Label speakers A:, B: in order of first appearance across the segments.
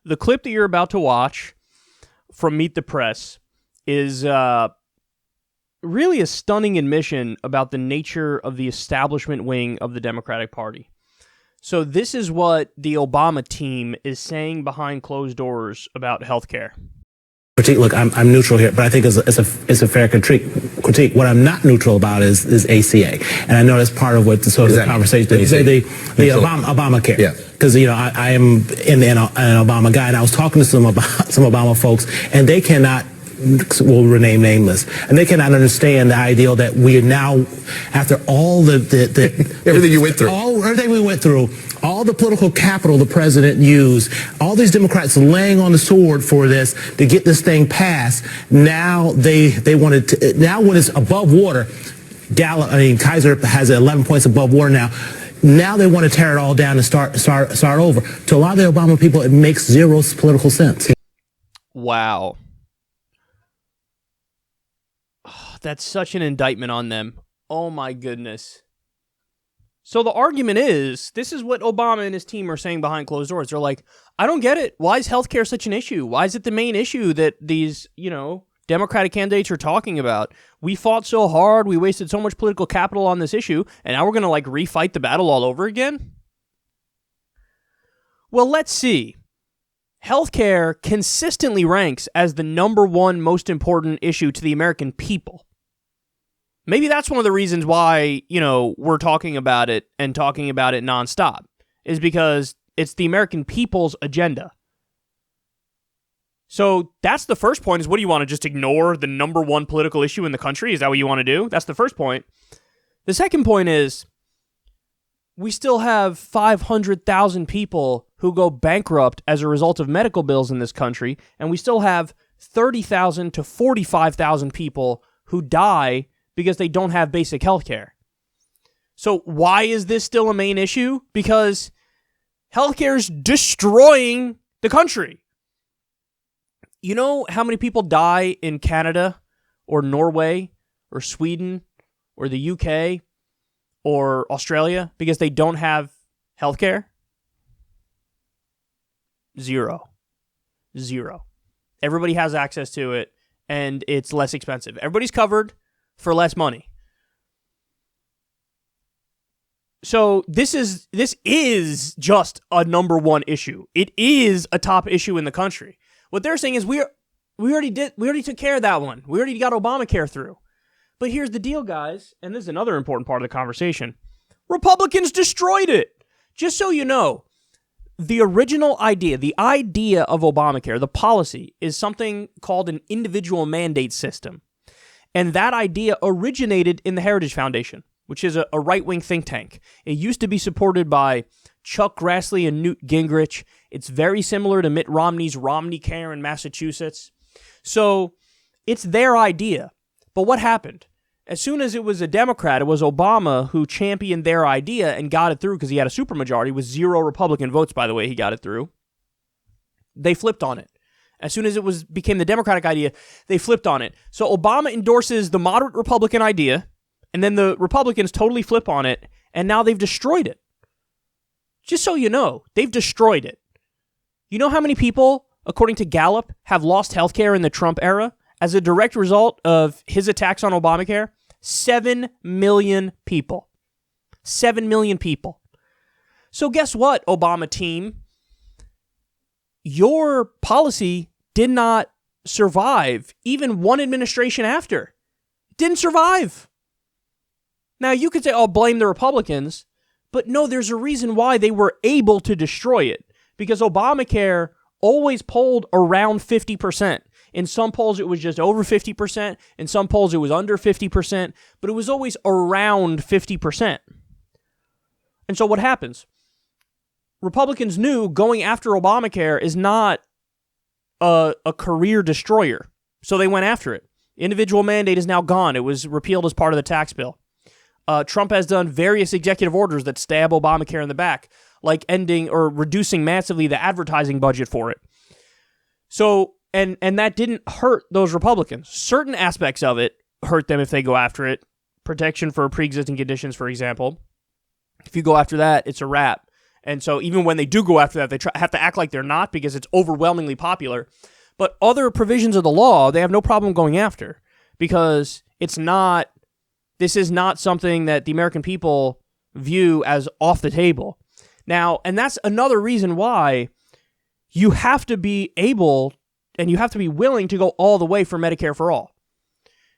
A: the clip that you're about to watch from Meet the Press is really a stunning admission about the nature of the establishment wing of the Democratic Party. So this is what the Obama team is saying behind closed doors about healthcare.
B: Look, I'm neutral here, but I think it's a fair critique. What I'm not neutral about is ACA, and I know that's part of what the sort of the conversation. The Obamacare. Yeah. Because I am an Obama guy, and I was talking to some Obama folks, and they cannot. We'll rename nameless, and they cannot understand the ideal that we are now, after all the
C: everything you went through,
B: everything we went through, all the political capital the president used, all these Democrats laying on the sword for this to get this thing passed. Now they wanted to. Now when it's above water, Kaiser has 11 points above water now. Now they want to tear it all down and start over. To a lot of the Obama people, it makes zero political sense.
A: Wow. That's such an indictment on them. Oh my goodness. So the argument is, this is what Obama and his team are saying behind closed doors. They're like, I don't get it. Why is healthcare such an issue? Why is it the main issue that these, Democratic candidates are talking about? We fought so hard. We wasted so much political capital on this issue. And now we're going to refight the battle all over again? Well, let's see. Healthcare consistently ranks as the number one most important issue to the American people. Maybe that's one of the reasons why, we're talking about it and talking about it nonstop, is because it's the American people's agenda. So that's the first point, is what do you want to just ignore the number one political issue in the country? Is that what you want to do? That's the first point. The second point is, we still have 500,000 people who go bankrupt as a result of medical bills in this country, and we still have 30,000 to 45,000 people who die because they don't have basic health care. So why is this still a main issue? Because healthcare is destroying the country. You know how many people die in Canada or Norway or Sweden or the UK or Australia because they don't have healthcare? Zero. Everybody has access to it, and it's less expensive. Everybody's covered for less money. So this is just a number one issue. It is a top issue in the country. What they're saying is we already took care of that one. We already got Obamacare through. But here's the deal, guys, and this is another important part of the conversation. Republicans destroyed it. Just so you know, the original idea, the idea of Obamacare, the policy, is something called an individual mandate system. And that idea originated in the Heritage Foundation, which is a right-wing think tank. It used to be supported by Chuck Grassley and Newt Gingrich. It's very similar to Mitt Romney's Romneycare in Massachusetts. So it's their idea. But what happened? As soon as it was a Democrat, it was Obama who championed their idea and got it through because he had a supermajority with 0 Republican votes, by the way, he got it through. They flipped on it. As soon as it became the Democratic idea, they flipped on it. So Obama endorses the moderate Republican idea, and then the Republicans totally flip on it, and now they've destroyed it. Just so you know, they've destroyed it. You know how many people, according to Gallup, have lost health care in the Trump era as a direct result of his attacks on Obamacare? 7 million people. 7 million people. So guess what, Obama team? Your policy did not survive even one administration after. It didn't survive. Now, you could say, oh, blame the Republicans, but no, there's a reason why they were able to destroy it, because Obamacare always polled around 50%. In some polls, it was just over 50%. In some polls, it was under 50%, but it was always around 50%. And so what happens? Republicans knew going after Obamacare is not a career destroyer, so they went after it. Individual mandate is now gone. It was repealed as part of the tax bill. Trump has done various executive orders that stab Obamacare in the back, like ending or reducing massively the advertising budget for it. So, and that didn't hurt those Republicans. Certain aspects of it hurt them if they go after it. Protection for pre-existing conditions, for example. If you go after that, it's a wrap. And so even when they do go after that, they have to act like they're not because it's overwhelmingly popular. But other provisions of the law, they have no problem going after because this is not something that the American people view as off the table. Now, and that's another reason why you have to be able and you have to be willing to go all the way for Medicare for all.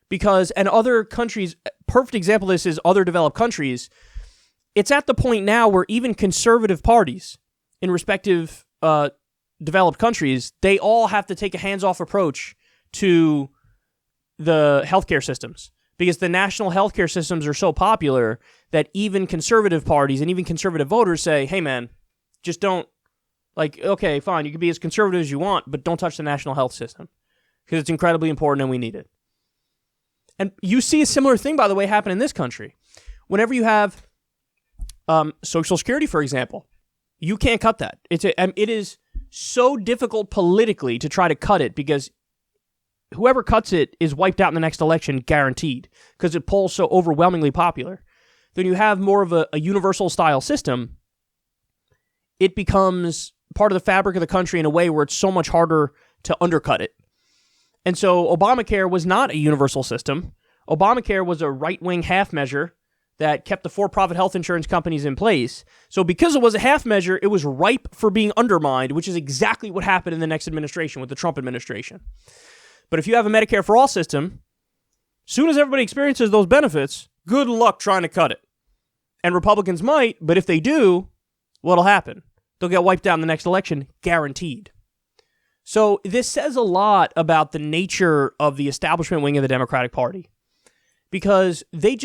A: Because, and other countries, perfect example of this is other developed countries, it's at the point now where even conservative parties in respective developed countries, they all have to take a hands-off approach to the healthcare systems because the national healthcare systems are so popular that even conservative parties and even conservative voters say, hey man, just don't, okay, fine, you can be as conservative as you want, but don't touch the national health system because it's incredibly important and we need it. And you see a similar thing, by the way, happen in this country. Whenever you have Social Security, for example, you can't cut that. It is so difficult politically to try to cut it because whoever cuts it is wiped out in the next election, guaranteed, because it polls so overwhelmingly popular. Then you have more of a universal style system. It becomes part of the fabric of the country in a way where it's so much harder to undercut it. And so Obamacare was not a universal system. Obamacare was a right-wing half measure that kept the for-profit health insurance companies in place. So because it was a half measure, it was ripe for being undermined, which is exactly what happened in the next administration with the Trump administration. But if you have a Medicare for all system, soon as everybody experiences those benefits, good luck trying to cut it. And Republicans might, but if they do, what'll happen? They'll get wiped out in the next election, guaranteed. So this says a lot about the nature of the establishment wing of the Democratic Party. Because they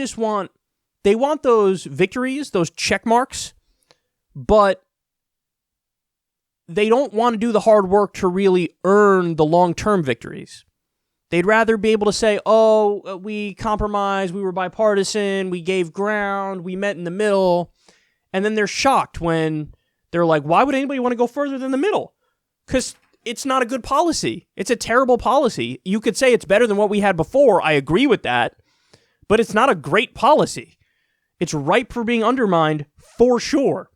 A: want those victories, those check marks, but they don't want to do the hard work to really earn the long-term victories. They'd rather be able to say, oh, we compromised, we were bipartisan, we gave ground, we met in the middle, and then they're shocked when they're like, why would anybody want to go further than the middle? Because it's not a good policy. It's a terrible policy. You could say it's better than what we had before. I agree with that, but it's not a great policy. It's ripe for being undermined for sure.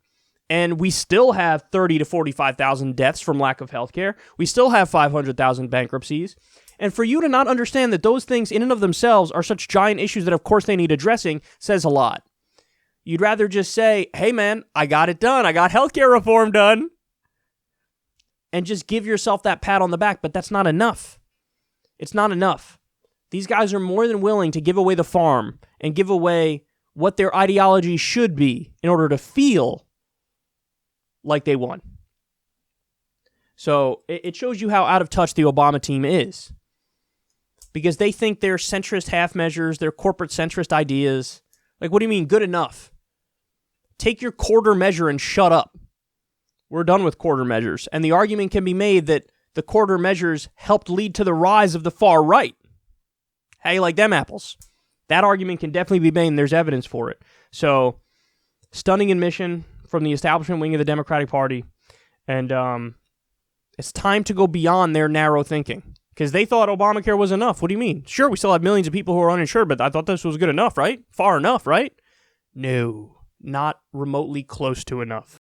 A: And we still have 30 to 45,000 deaths from lack of health care. We still have 500,000 bankruptcies. And for you to not understand that those things in and of themselves are such giant issues that of course they need addressing says a lot. You'd rather just say, hey man, I got it done. I got healthcare reform done. And just give yourself that pat on the back. But that's not enough. It's not enough. These guys are more than willing to give away the farm and give away what their ideology should be in order to feel like they won. So it shows you how out of touch the Obama team is. Because they think their centrist half measures, their corporate centrist ideas, like, what do you mean, good enough? Take your quarter measure and shut up. We're done with quarter measures. And the argument can be made that the quarter measures helped lead to the rise of the far right. How you like them apples? That argument can definitely be made, and there's evidence for it. So, stunning admission from the establishment wing of the Democratic Party. And it's time to go beyond their narrow thinking. Because they thought Obamacare was enough. What do you mean? Sure, we still have millions of people who are uninsured, but I thought this was good enough, right? Far enough, right? No, not remotely close to enough.